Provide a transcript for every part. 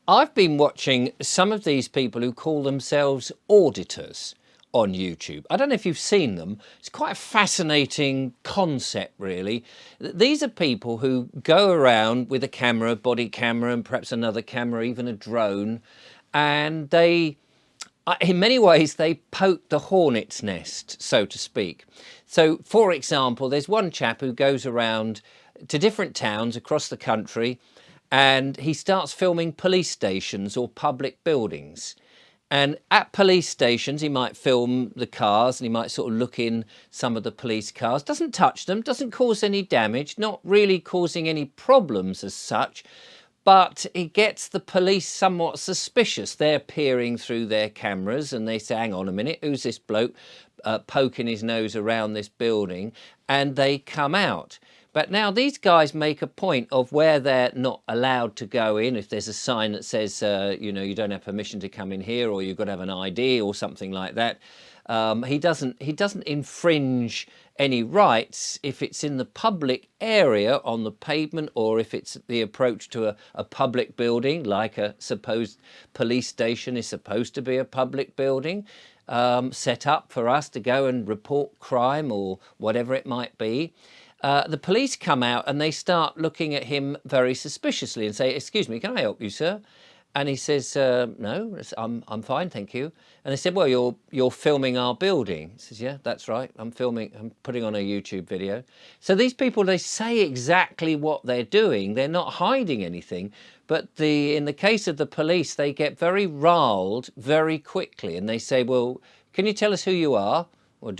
I've been watching some of these people who call themselves auditors on YouTube. I don't know if you've seen them. It's quite a fascinating concept, really. These are people who go around with a camera, body camera, and perhaps another camera, even a drone, and they, in many ways, they poke the hornet's nest, so to speak. So, for example, there's one chap who goes around to different towns across the country, and he starts filming police stations or public buildings. And at police stations, he might film the cars and he might sort of look in some of the police cars. Doesn't touch them, doesn't cause any damage, not really causing any problems as such. But it gets the police somewhat suspicious. They're peering through their cameras and they say, hang on a minute, who's this bloke poking his nose around this building? And they come out. But now these guys make a point of where they're not allowed to go in. If there's a sign that says, you know, you don't have permission to come in here, or you've got to have an ID or something like that. He doesn't infringe any rights if it's in the public area on the pavement, or if it's the approach to a public building, like a supposed police station is supposed to be a public building, set up for us to go and report crime or whatever it might be. The police come out and they start looking at him very suspiciously and say, excuse me, can I help you, sir? And he says, no, I'm fine, thank you. And they said, well, you're filming our building. He says, yeah, that's right. I'm putting on a YouTube video. So these people, they say exactly what they're doing. They're not hiding anything. But in the case of the police, they get very riled very quickly. And they say, well, can you tell us who you are? Or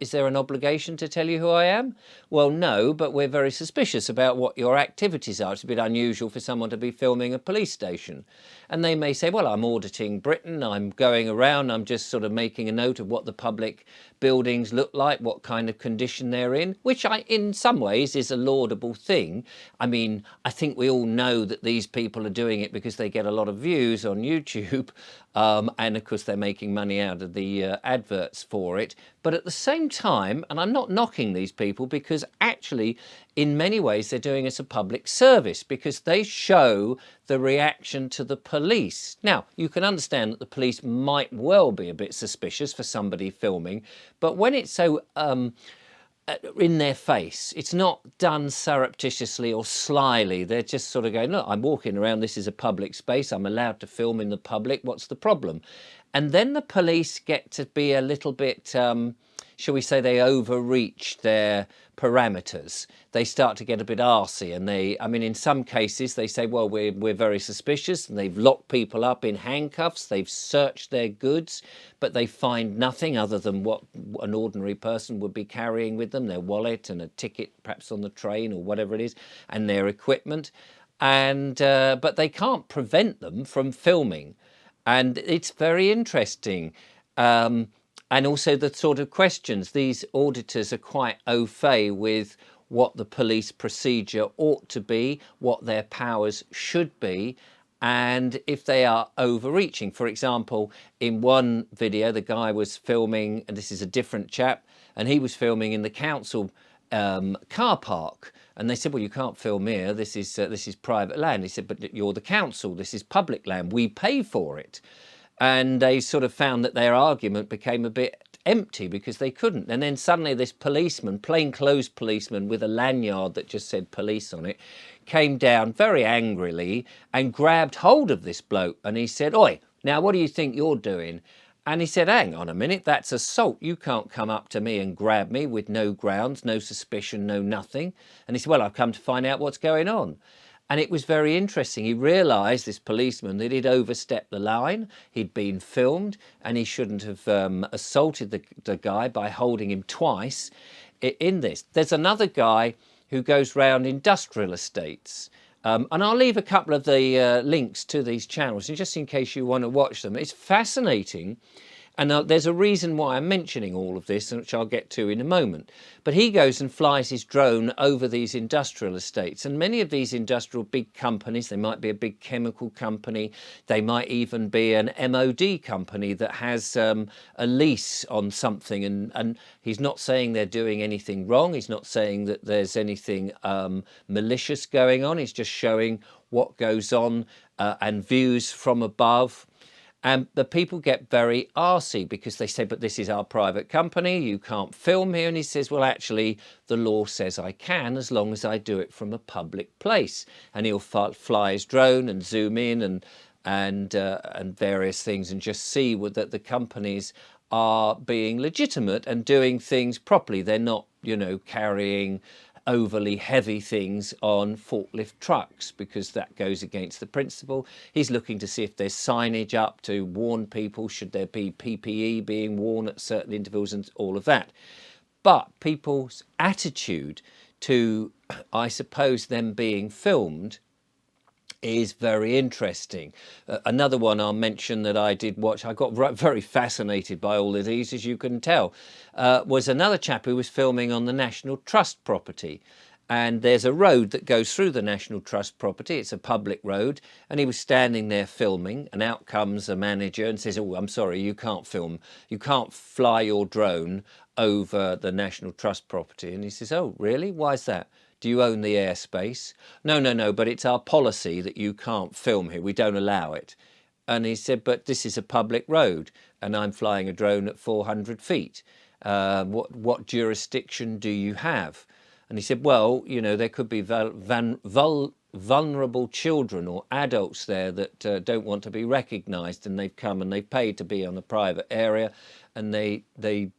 is there an obligation to tell you who I am? Well, no, but we're very suspicious about what your activities are. It's a bit unusual for someone to be filming a police station. And they may say, well, I'm auditing Britain. I'm going around. I'm just sort of making a note of what the public buildings look like, what kind of condition they're in, which in some ways is a laudable thing. I mean, I think we all know that these people are doing it because they get a lot of views on YouTube. And of course, they're making money out of the adverts for it. But at the same time, and I'm not knocking these people, because actually, in many ways, they're doing it as a public service, because they show the reaction to the police. Now, you can understand that the police might well be a bit suspicious for somebody filming, but when it's so in their face, it's not done surreptitiously or slyly. They're just sort of going, look, I'm walking around, this is a public space, I'm allowed to film in the public, what's the problem? And then the police get to be a little bit, shall we say, they overreach their parameters. They start to get a bit arsey, and I mean, in some cases, they say, well, we're very suspicious, and they've locked people up in handcuffs, they've searched their goods, but they find nothing other than what an ordinary person would be carrying with them, their wallet and a ticket perhaps on the train or whatever it is, and their equipment. And but they can't prevent them from filming. And it's very interesting. And also the sort of questions. These auditors are quite au fait with what the police procedure ought to be, what their powers should be, and if they are overreaching. For example, in one video, the guy was filming, and this is a different chap, and he was filming in the council car park. And they said, well, you can't film here. This is private land. He said, but you're the council. This is public land. We pay for it. And they sort of found that their argument became a bit empty because they couldn't. And then suddenly this policeman, plainclothes policeman with a lanyard that just said police on it, came down very angrily and grabbed hold of this bloke. And he said, oi, now what do you think you're doing? And he said, hang on a minute, that's assault. You can't come up to me and grab me with no grounds, no suspicion, no nothing. And he said, well, I've come to find out what's going on. And it was very interesting. He realised, this policeman, that he'd overstepped the line. He'd been filmed, and he shouldn't have assaulted the guy by holding him twice in this. There's another guy who goes round industrial estates. And I'll leave a couple of the links to these channels, just in case you want to watch them. It's fascinating. And there's a reason why I'm mentioning all of this, which I'll get to in a moment. But he goes and flies his drone over these industrial estates. And many of these industrial big companies, they might be a big chemical company, they might even be an MOD company that has a lease on something. And he's not saying they're doing anything wrong. He's not saying that there's anything malicious going on. He's just showing what goes on and views from above. And the people get very arsy because they say, but this is our private company, you can't film here. And he says, well, actually, the law says I can, as long as I do it from a public place. And he'll fly his drone and zoom in and various things and just see that the companies are being legitimate and doing things properly. They're not, carrying overly heavy things on forklift trucks, because that goes against the principle. He's looking to see if there's signage up to warn people, should there be PPE being worn at certain intervals and all of that. But people's attitude to, I suppose, them being filmed is very interesting. Another one I'll mention that I did watch, I got very fascinated by all of these, as you can tell, was another chap who was filming on the National Trust property. And there's a road that goes through the National Trust property. It's a public road. And he was standing there filming, and out comes a manager and says, oh, I'm sorry, you can't film. You can't fly your drone over the National Trust property. And he says, oh, really? Why is that? Do you own the airspace? No, but it's our policy that you can't film here. We don't allow it. And he said, but this is a public road and I'm flying a drone at 400 feet. What jurisdiction do you have? And he said, well, there could be vulnerable children or adults there that don't want to be recognised, and they've come and they've paid to be on a private area and they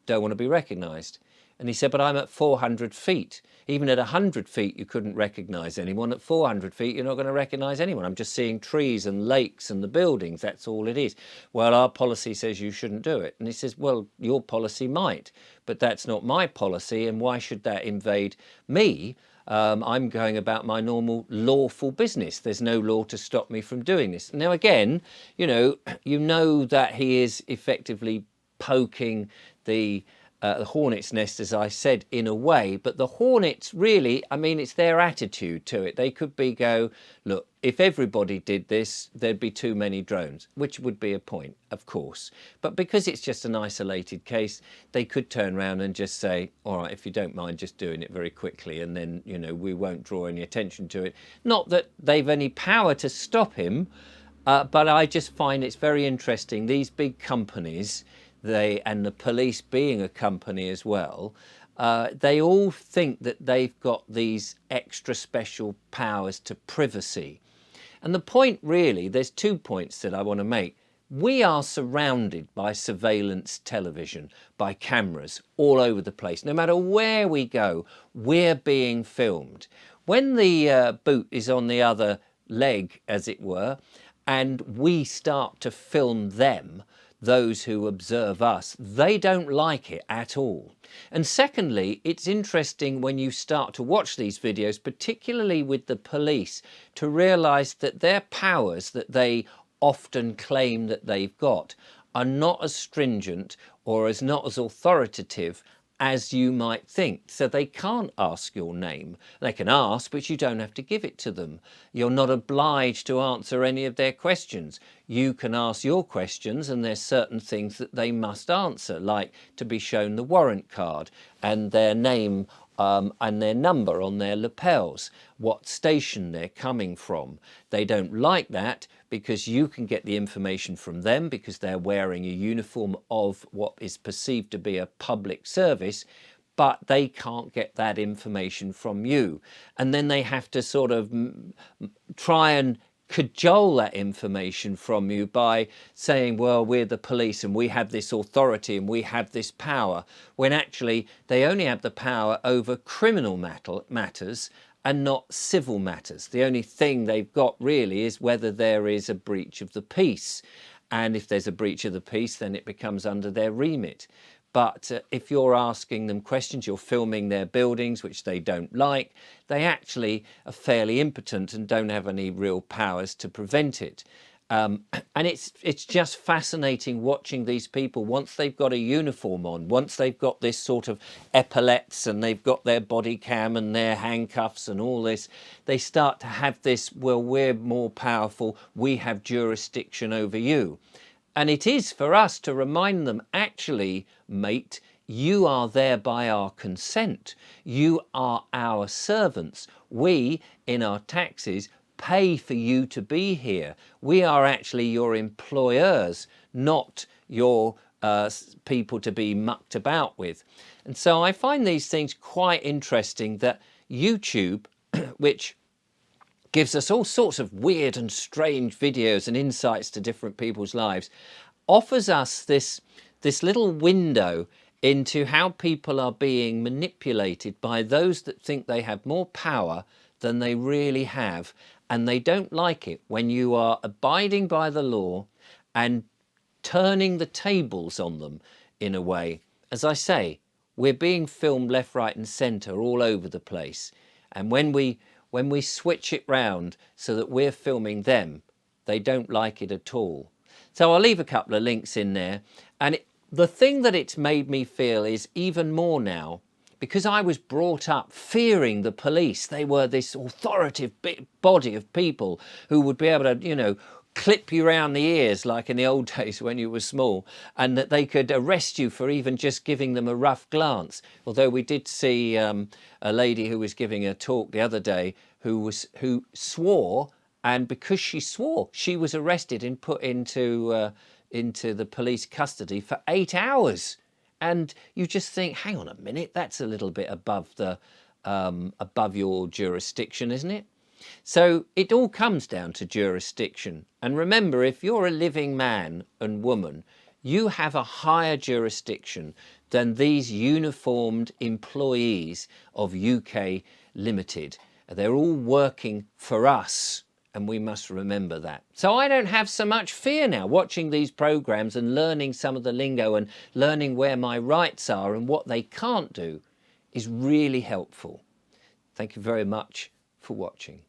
don't want to be recognised. And he said, but I'm at 400 feet. Even at 100 feet, you couldn't recognise anyone. At 400 feet, you're not going to recognise anyone. I'm just seeing trees and lakes and the buildings. That's all it is. Well, our policy says you shouldn't do it. And he says, well, your policy might, but that's not my policy. And why should that invade me? I'm going about my normal lawful business. There's no law to stop me from doing this. Now, again, you know that he is effectively poking the hornet's nest, as I said, in a way, but the hornets really, it's their attitude to it. They could go, look, if everybody did this, there'd be too many drones, which would be a point, of course. But because it's just an isolated case, they could turn around and just say, all right, if you don't mind just doing it very quickly, and then, we won't draw any attention to it. Not that they've any power to stop him, but I just find it's very interesting. These big companies, and the police being a company as well, they all think that they've got these extra special powers to privacy. And the point really, there's 2 points that I want to make. We are surrounded by surveillance television, by cameras all over the place. No matter where we go, we're being filmed. When the boot is on the other leg, as it were, and we start to film them, those who observe us, they don't like it at all. And secondly, it's interesting when you start to watch these videos, particularly with the police, to realise that their powers that they often claim that they've got are not as stringent or not as authoritative as you might think. So they can't ask your name. They can ask, but you don't have to give it to them. You're not obliged to answer any of their questions. You can ask your questions, and there's certain things that they must answer, like to be shown the warrant card and their name and their number on their lapels, what station they're coming from. They don't like that because you can get the information from them because they're wearing a uniform of what is perceived to be a public service, but they can't get that information from you. And then they have to sort of try and cajole that information from you by saying, well, we're the police and we have this authority and we have this power, when actually they only have the power over criminal matters and not civil matters. The only thing they've got really is whether there is a breach of the peace. And if there's a breach of the peace, then it becomes under their remit. But if you're asking them questions, you're filming their buildings, which they don't like, they actually are fairly impotent and don't have any real powers to prevent it. And it's just fascinating watching these people, once they've got a uniform on, once they've got this sort of epaulets and they've got their body cam and their handcuffs and all this, they start to have this, well, we're more powerful, we have jurisdiction over you. And it is for us to remind them, actually, mate, you are there by our consent. You are our servants. We, in our taxes, pay for you to be here. We are actually your employers, not your people to be mucked about with. And so I find these things quite interesting, that YouTube, which gives us all sorts of weird and strange videos and insights to different people's lives, offers us this little window into how people are being manipulated by those that think they have more power than they really have, and they don't like it when you are abiding by the law and turning the tables on them in a way. As I say, we're being filmed left, right and centre all over the place, and when we switch it round so that we're filming them, they don't like it at all. So I'll leave a couple of links in there, and the thing that it's made me feel is even more now, because I was brought up fearing the police. They were this authoritative body of people who would be able to, you know, clip you round the ears like in the old days when you were small, and that they could arrest you for even just giving them a rough glance. Although we did see a lady who was giving a talk the other day who swore, and because she swore, she was arrested and put into the police custody for 8 hours. And you just think, hang on a minute, that's a little bit above your jurisdiction, isn't it? So it all comes down to jurisdiction. And remember, if you're a living man and woman, you have a higher jurisdiction than these uniformed employees of UK Limited. They're all working for us, and we must remember that. So I don't have so much fear now. Watching these programs and learning some of the lingo and learning where my rights are and what they can't do is really helpful. Thank you very much for watching.